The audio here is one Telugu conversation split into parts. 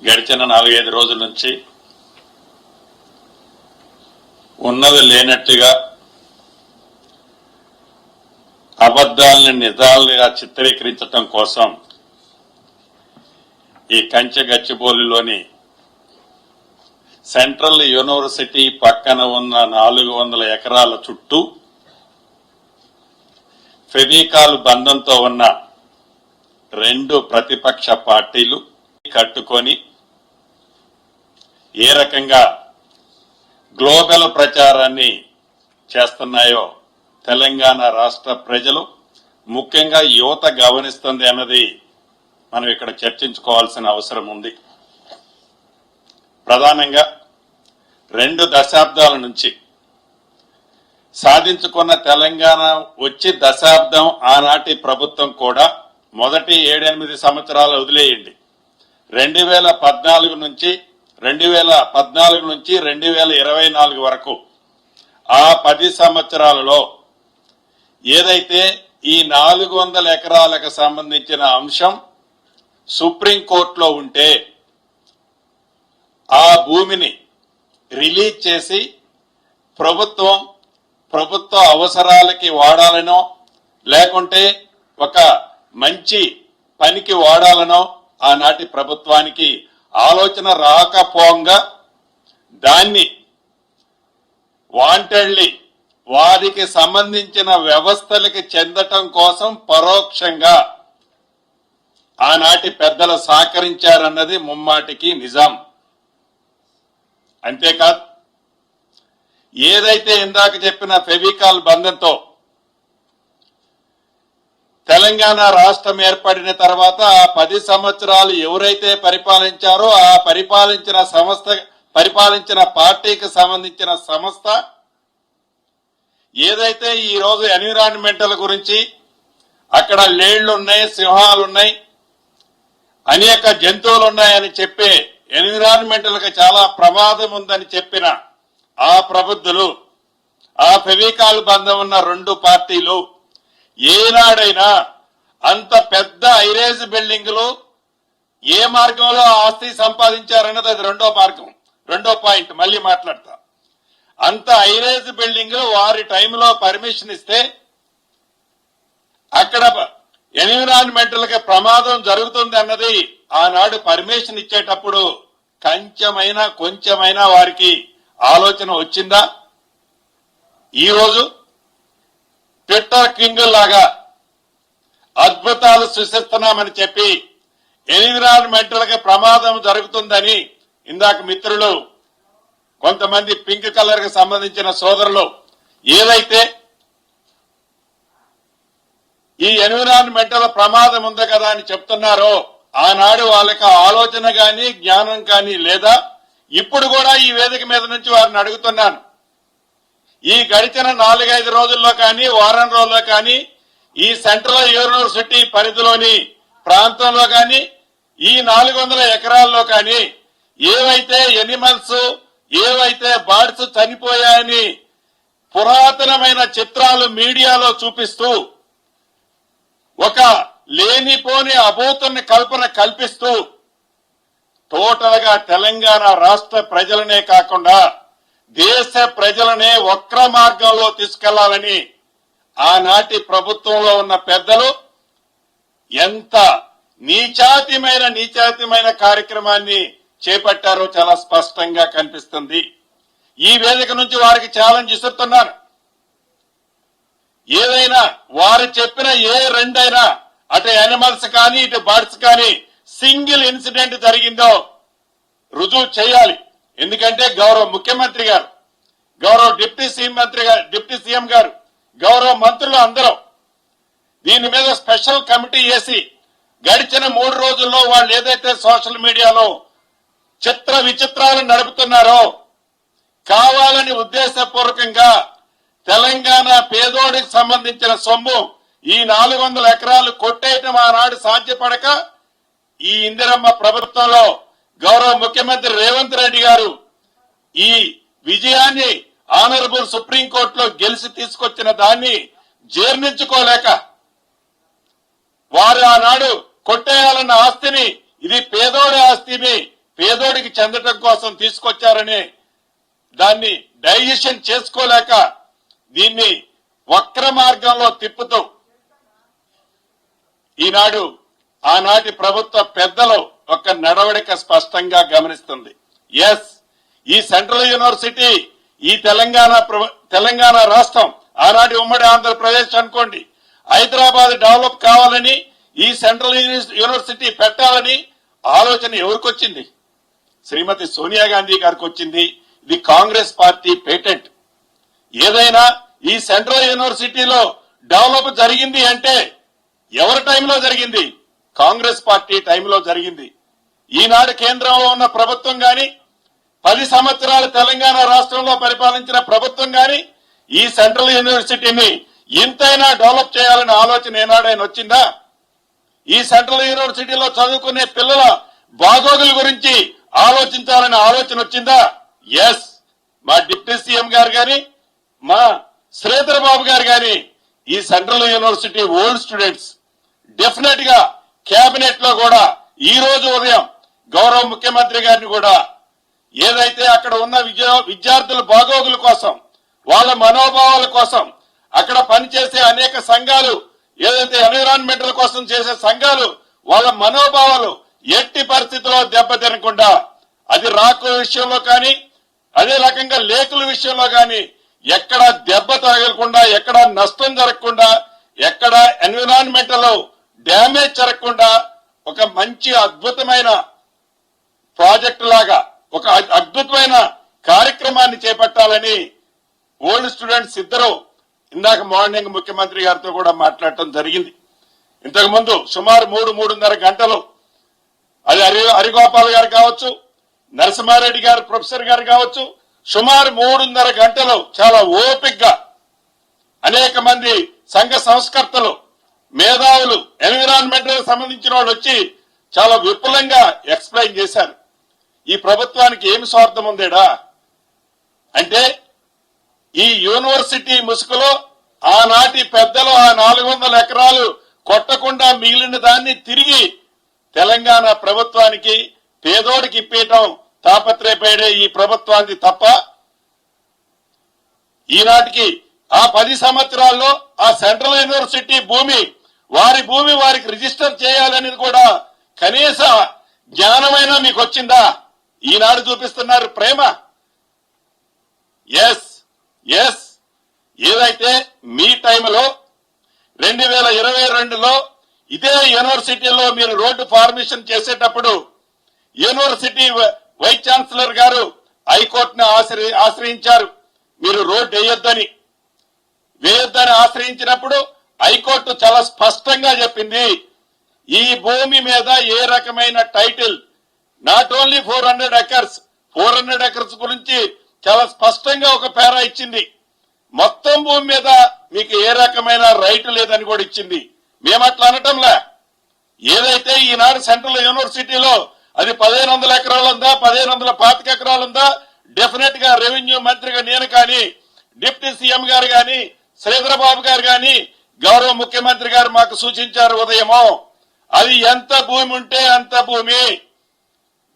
గడిచిన 4-5 రోజుల నుంచి ఉన్నది లేనట్టుగా అబద్ధాలని నిజాలుగా చిత్రీకరించడం కోసం ఈ కంచె గచ్చిబౌలిలోని సెంట్రల్ యూనివర్సిటీ పక్కన ఉన్న 400 ఎకరాల చుట్టూ ఫెవికాల్ బంధంతో ఉన్న 2 ప్రతిపక్ష పార్టీలు కట్టుకొని ఏ రకంగా గ్లోబల్ ప్రచారాన్ని చేస్తున్నాయో తెలంగాణ రాష్ట్ర ప్రజలు ముఖ్యంగా యువత గమనిస్తుంది అన్నది మనం ఇక్కడ చర్చించుకోవాల్సిన అవసరం ఉంది. ప్రధానంగా 2 దశాబ్దాల నుంచి సాధించుకున్న తెలంగాణ వచ్చి దశాబ్దం ఆనాటి ప్రభుత్వం కూడా మొదటి 7-8 సంవత్సరాలు వదిలేయండి, 2014 నుంచి 2024 వరకు ఆ 10 సంవత్సరాలలో ఏదైతే ఈ 400 ఎకరాలకు సంబంధించిన అంశం సుప్రీంకోర్టులో ఉంటే ఆ భూమిని రిలీజ్ చేసి ప్రభుత్వ అవసరాలకి వాడాలనో లేకుంటే ఒక మంచి పనికి వాడాలనో ఆనాటి ప్రభుత్వానికి ఆలోచన రాకపోగా దాన్ని వాంటెడ్లీ వారికి సంబంధించిన వ్యవస్థలకి చెందటం కోసం పరోక్షంగా ఆనాటి పెద్దలు సహకరించారన్నది ముమ్మాటికి నిజం. అంతేకాదు ఏదైతే ఇందాక చెప్పిన ఫెవికాల్ బంధంతో తెలంగాణ రాష్ట్రం ఏర్పడిన తర్వాత ఆ 10 సంవత్సరాలు ఎవరైతే పరిపాలించారో ఆ పరిపాలించిన పార్టీకి సంబంధించిన సంస్థ ఏదైతే ఈ రోజు ఎన్విరాన్మెంటల్ గురించి అక్కడ లేళ్లున్నాయి, సింహాలున్నాయి, అనేక జంతువులు ఉన్నాయని చెప్పే ఎన్విరాన్మెంటల్ కి చాలా ప్రమాదం ఉందని చెప్పిన ఆ ప్రబుద్ధులు, ఆ ఫెవికాల్ బంధం ఉన్న 2 పార్టీలు ఏనాడైనా అంత పెద్ద ఐరేజ్ బిల్డింగులు ఏ మార్గంలో ఆస్తి సంపాదించారన్నది అది రెండో పాయింట్ మళ్ళీ మాట్లాడతా. అంత ఐరేజ్ బిల్డింగులు వారి టైంలో పర్మిషన్ ఇస్తే అక్కడ ఎన్విరాన్మెంటల్ కి ప్రమాదం జరుగుతుంది అన్నది ఆనాడు పర్మిషన్ ఇచ్చేటప్పుడు కొంచెమైనా వారికి ఆలోచన వచ్చిందా? ఈ రోజు ట్విట్టర్ కింగ్ లాగా అద్భుతాలు సృష్టిస్తున్నామని చెప్పి ఎన్విరాన్మెంటల్ కి ప్రమాదం జరుగుతుందని ఇందాక మిత్రులు కొంతమంది పింక్ కలర్ కి సంబంధించిన సోదరులు ఏదైతే ఈ ఎన్విరాన్మెంటల్ ప్రమాదం ఉంది కదా అని చెప్తున్నారో ఆనాడు వాళ్ళకి ఆలోచన గాని జ్ఞానం కానీ లేదా? ఇప్పుడు కూడా ఈ వేదిక మీద నుంచి వారిని అడుగుతున్నాను, ఈ గడిచిన 4-5 రోజుల్లో కానీ వారం రోజుల్లో కానీ ఈ సెంట్రల్ యూనివర్సిటీ పరిధిలోని ప్రాంతంలో కానీ ఈ 400 ఎకరాల్లో కానీ ఏవైతే ఎనిమల్స్ ఏవైతే బర్డ్స్ చనిపోయాయని పురాతనమైన చిత్రాలు మీడియాలో చూపిస్తూ ఒక లేనిపోని అభూతుని కల్పన కల్పిస్తూ టోటల్ గా తెలంగాణ రాష్ట్ర ప్రజలనే కాకుండా దేశ ప్రజలనే వక్ర మార్గంలో తీసుకెళ్లాలని ఆనాటి ప్రభుత్వంలో ఉన్న పెద్దలు ఎంత నీచాతిమైన కార్యక్రమాన్ని చేపట్టారో చాలా స్పష్టంగా కనిపిస్తుంది. ఈ వేదిక నుంచి వారికి ఛాలెంజ్ ఇస్తున్నాను, ఏదైనా వారు చెప్పిన ఏ 2 అయినా అటు యానిమల్స్ కానీ ఇటు బర్డ్స్ కానీ సింగిల్ ఇన్సిడెంట్ జరిగిందో రుజువు చేయాలి. ఎందుకంటే గౌరవ ముఖ్యమంత్రి గారు, గౌరవ డిప్యూటీ సీఎం గారు, గౌరవ మంత్రులు అందరూ దీని మీద స్పెషల్ కమిటీ వేసి గడిచిన 3 రోజుల్లో వాళ్ళు ఏదైతే సోషల్ మీడియాలో చిత్ర విచిత్రాలు నడుపుతున్నారో కావాలని ఉద్దేశపూర్వకంగా తెలంగాణ పేదోడికి సంబంధించిన సొమ్ము ఈ 400 ఎకరాలు కొట్టేయటం ఆనాడు సాధ్యపడక ఈ ఇందిరమ్మ ప్రభుత్వంలో గౌరవ ముఖ్యమంత్రి రేవంత్ రెడ్డి గారు ఈ విజయాన్ని ఆనరబుల్ సుప్రీంకోర్టులో గెలిచి తీసుకొచ్చిన దాన్ని జీర్ణించుకోలేక వారు ఆనాడు కొట్టేయాలన్న ఆస్తిని ఇది పేదోడి ఆస్తిని పేదోడికి చెందటం కోసం తీసుకొచ్చారని దాన్ని డైజెషన్ చేసుకోలేక దీన్ని వక్ర మార్గంలో తిప్పుతూ ఈనాడు ఆనాటి ప్రభుత్వ పెద్దలు ఒక నడవడిక స్పష్టంగా గమనిస్తుంది. ఎస్, ఈ సెంట్రల్ యూనివర్సిటీ ఈ తెలంగాణ రాష్ట్రం ఆనాటి ఉమ్మడి ఆంధ్రప్రదేశ్ అనుకోండి, హైదరాబాద్ డెవలప్ కావాలని ఈ సెంట్రల్ యూనివర్సిటీ పెట్టాలని ఆలోచన ఎవరికి వచ్చింది? శ్రీమతి సోనియా గాంధీ గారికి వచ్చింది. ఇది కాంగ్రెస్ పార్టీ పేటెంట్. ఏదైనా ఈ సెంట్రల్ యూనివర్సిటీలో డెవలప్ జరిగింది అంటే ఎవరి టైంలో జరిగింది? కాంగ్రెస్ పార్టీ టైంలో జరిగింది. ఈనాడు కేంద్రంలో ఉన్న ప్రభుత్వం గాని 10 సంవత్సరాలు తెలంగాణ రాష్ట్రంలో పరిపాలించిన ప్రభుత్వం గాని ఈ సెంట్రల్ యూనివర్సిటీని ఇంతైనా డెవలప్ చేయాలనే ఆలోచన ఏనాడైనా వచ్చిందా? ఈ సెంట్రల్ యూనివర్సిటీలో చదువుకునే పిల్లల బాగోగుల గురించి ఆలోచించాలనే ఆలోచన వచ్చిందా? ఎస్, మా డిప్యూటీ సీఎం గారు గాని మా శ్రీధర్ బాబు గారు గాని ఈ central university old students definite గా కేబినెట్ లో కూడా ఈ రోజు ఉదయం గౌరవ ముఖ్యమంత్రి గారిని కూడా ఏదైతే అక్కడ ఉన్న విద్యార్థుల బాగోగుల కోసం, వాళ్ళ మనోభావాల కోసం, అక్కడ పనిచేసే అనేక సంఘాలు ఏదైతే ఎన్విరాన్మెంటల్ కోసం చేసే సంఘాలు వాళ్ళ మనోభావాలు ఎట్టి పరిస్థితుల్లో దెబ్బతినకుండా, అది రాకుల విషయంలో కానీ అదే రకంగా లేకుల విషయంలో కానీ ఎక్కడ దెబ్బ తగలకుండా, ఎక్కడ నష్టం జరగకుండా, ఎక్కడ ఎన్విరాన్మెంటల్ డ్యామేజ్ జరగకుండా ఒక మంచి అద్భుతమైన ప్రాజెక్టు లాగా ఒక అద్భుతమైన కార్యక్రమాన్ని చేపట్టాలని ఓల్డ్ స్టూడెంట్స్ ఇద్దరు ఇందాక మార్నింగ్ ముఖ్యమంత్రి గారితో కూడా మాట్లాడటం జరిగింది. ఇంతకు ముందు సుమారు 3-3.5 గంటలు అది హరిగోపాల్ గారు కావచ్చు, నరసింహారెడ్డి గారు ప్రొఫెసర్ గారు కావచ్చు, సుమారు 3.5 గంటలు చాలా ఓపికగా అనేక మంది సంఘ సంస్కర్తలు, మేధావులు, ఎన్విరాన్మెంటల్ సంబంధించిన వాళ్ళు వచ్చి చాలా విపులంగా ఎక్స్ప్లెయిన్ చేశారు. ఈ ప్రభుత్వానికి ఏమి స్వార్థం ఉందేడా అంటే ఈ యూనివర్సిటీ ముసుగులో ఆనాటి పెద్దలు ఆ 400 ఎకరాలు కొట్టకుండా మిగిలిన దాన్ని తిరిగి తెలంగాణ ప్రభుత్వానికి పేదోడికి ఇప్పేయటం తాపత్రయపడే ఈ ప్రభుత్వానికి తప్ప ఈనాటికి ఆ 10 సంవత్సరాల్లో ఆ సెంట్రల్ యూనివర్సిటీ వారి భూమి వారికి రిజిస్టర్ చేయాలనేది కూడా కనీస జ్ఞానమైనా మీకు వచ్చిందా? ఈనాడు చూపిస్తున్నారు ప్రేమ. ఎస్ ఎస్, ఏదైతే మీ టైంలో 2022లో ఇదే యూనివర్సిటీలో మీరు రోడ్డు ఫార్మేషన్ చేసేటప్పుడు యూనివర్సిటీ వైస్ ఛాన్సలర్ గారు హైకోర్టును ఆశ్రయించారు. మీరు రోడ్డు వేయొద్దని ఆశ్రయించినప్పుడు హైకోర్టు చాలా స్పష్టంగా చెప్పింది, ఈ భూమి మీద ఏ రకమైన టైటిల్, నాట్ ఓన్లీ 400 ఎకర్స్ గురించి చాలా స్పష్టంగా ఒక పేరా ఇచ్చింది. మొత్తం భూమి మీద మీకు ఏ రకమైన రైట్ లేదని కూడా ఇచ్చింది. మేము అట్లా అనటంలే. ఏదైతే ఈనాడు సెంట్రల్ యూనివర్సిటీలో అది 1500 ఎకరాలు ఉందా, 1525 ఎకరాలు ఉందా, డెఫినెట్ గా రెవెన్యూ మంత్రిగా నేను కానీ, డిప్యూటీ సీఎం గారు కానీ, శ్రీధర్ బాబు గారు కానీ, గౌరవ ముఖ్యమంత్రి గారు మాకు సూచించారు ఉదయమో, అది ఎంత భూమి ఉంటే అంత భూమి,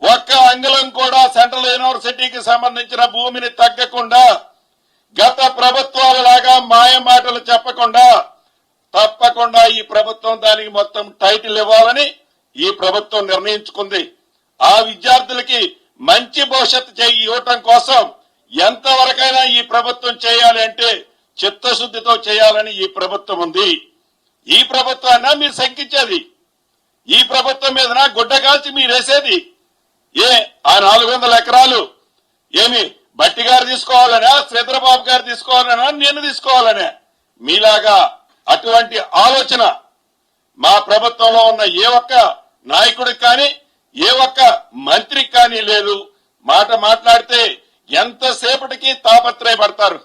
ఒక్క అంగుళం కూడా సెంట్రల్ యూనివర్సిటీకి సంబంధించిన భూమిని తగ్గకుండా, గత ప్రభుత్వాల లాగా మాయ మాటలు చెప్పకుండా తప్పకుండా ఈ ప్రభుత్వం దానికి మొత్తం టైటిల్ ఇవ్వాలని ఈ ప్రభుత్వం నిర్ణయించుకుంది. ఆ విద్యార్థులకి మంచి భవిష్యత్తు ఇవ్వటం కోసం ఎంతవరకైనా ఈ ప్రభుత్వం చేయాలి అంటే చిత్తశుద్ధితో చేయాలని ఈ ప్రభుత్వం ఉంది. ఈ ప్రభుత్వాన్ని మీరు శంకించేది, ఈ ప్రభుత్వం మీదన గుడ్డ కాల్చి మీరు వేసేది ఆ 400 ఎకరాలు ఏమి బట్టి గారు తీసుకోవాలనా, శ్రీధరబాబు గారు తీసుకోవాలనా, నేను తీసుకోవాలనే? మీలాగా అటువంటి ఆలోచన మా ప్రభుత్వంలో ఉన్న ఏ ఒక్క నాయకుడికి కానీ ఏ ఒక్క మంత్రికి కానీ లేదు. మాట్లాడితే ఎంతసేపటికి తాపత్రయపడతారు.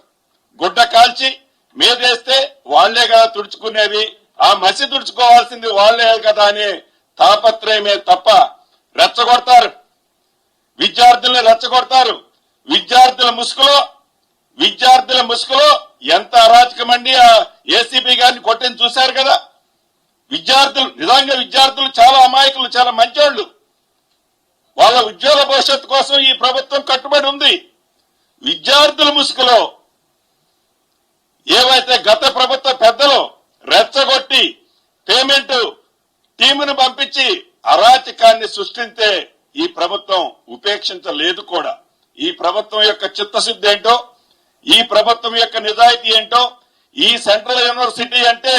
గుడ్డ కాల్చి మీదేస్తే వాళ్లే కదా తుడుచుకునేది, ఆ మసి తుడుచుకోవాల్సింది వాళ్లే కదా అనే తాపత్రయమే తప్ప రెచ్చగొడతారు, విద్యార్థుల్ని రెచ్చగొడతారు. విద్యార్థుల ముసుగులో ఎంత అరాచకమండి ఆ ఏసీపీ గారిని కొట్టిని చూశారు కదా. విద్యార్థులు చాలా అమాయకులు, చాలా మంచోళ్లు. వాళ్ళ ఉజ్వల భవిష్యత్తు కోసం ఈ ప్రభుత్వం కట్టుబడి ఉంది. విద్యార్థుల ముసుగులో ఏవైతే గత ప్రభుత్వ పెద్దలు రెచ్చగొట్టి పేమెంట్ టీమును పంపించి అరాచకాన్ని సృష్టించే ఈ ప్రభుత్వం ఉపేక్షించలేదు కూడా. ఈ ప్రభుత్వం యొక్క చిత్తశుద్ధి ఏంటో, ఈ ప్రభుత్వం యొక్క నిజాయితీ ఏంటో, ఈ సెంట్రల్ యూనివర్సిటీ అంటే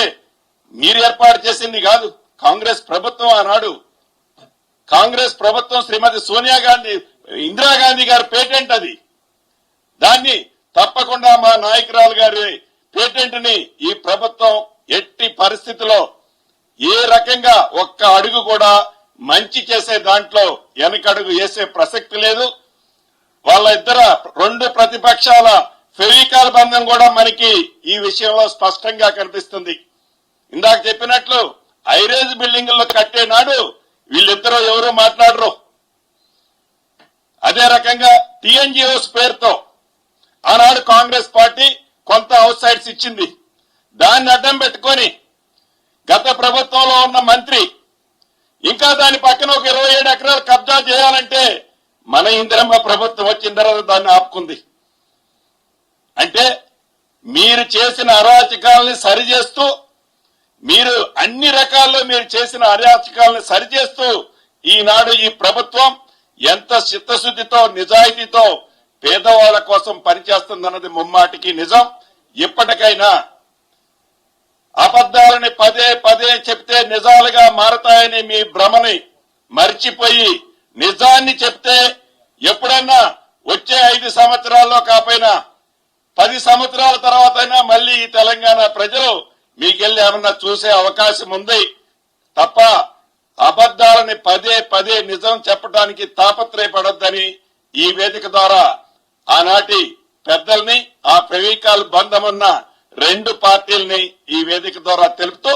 మీరు ఏర్పాటు చేసింది కాదు, కాంగ్రెస్ ప్రభుత్వం ఆనాడు, కాంగ్రెస్ ప్రభుత్వం శ్రీమతి సోనియా గాంధీ, ఇందిరాగాంధీ గారి పేటెంట్ అది. దాన్ని తప్పకుండా మా నాయకురాలు గారి పేటెంట్ ని ఈ ప్రభుత్వం ఎట్టి పరిస్థితిలో ఏ రకంగా ఒక్క అడుగు కూడా మంచి చేసే దాంట్లో వెనకడుగు వేసే ప్రసక్తి లేదు. వాళ్ళ రెండు ప్రతిపక్షాల ఫెవికాల్ బంధం కూడా మనకి ఈ విషయంలో స్పష్టంగా కనిపిస్తుంది. ఇందాక చెప్పినట్లు ఐరేజ్ బిల్డింగుల్లో కట్టే నాడు వీళ్ళిద్దరూ ఎవరు మాట్లాడరు. అదే రకంగా టీఎన్జిఓస్ పేరుతో ఆనాడు కాంగ్రెస్ పార్టీ కొంత అవుట్ సైడ్స్ ఇచ్చింది. దాన్ని అడ్డం పెట్టుకొని గత ప్రభుత్వంలో ఉన్న మంత్రి ఇంకా దాని పక్కన ఒక 27 ఎకరాలు కబ్జా చేయాలంటే మన ఇందిరమ్మ ప్రభుత్వం వచ్చిన తర్వాత దాన్ని ఆపుకుంది. అంటే మీరు చేసిన అరాచకాలని సరిచేస్తూ, మీరు అన్ని రకాల్లో మీరు చేసిన అరాచకాలను సరిచేస్తూ ఈనాడు ఈ ప్రభుత్వం ఎంత చిత్తశుద్ధితో నిజాయితీతో పేదవాళ్ల కోసం పనిచేస్తుందన్నది ముమ్మాటికి నిజం. ఇప్పటికైనా అబద్దాలని పదే పదే చెప్తే నిజాలుగా మారతాయని మీ భ్రమని మర్చిపోయి నిజాన్ని చెప్తే ఎప్పుడన్నా వచ్చే 5 సంవత్సరాల్లో కాకపోయినా 10 సంవత్సరాల తర్వాత అయినా మళ్ళీ ఈ తెలంగాణ ప్రజలు మీకెళ్ళి ఏమన్నా చూసే అవకాశం ఉంది తప్ప అబద్దాలని పదే పదే నిజం చెప్పడానికి తాపత్రయపడొద్దని ఈ వేదిక ద్వారా ఆనాటి పెద్దల్ని, ఆ ఫెవికాల్ బంధమున్న 2 పార్టీల్ని ఈ వేదిక ద్వారా తెలుపుతూ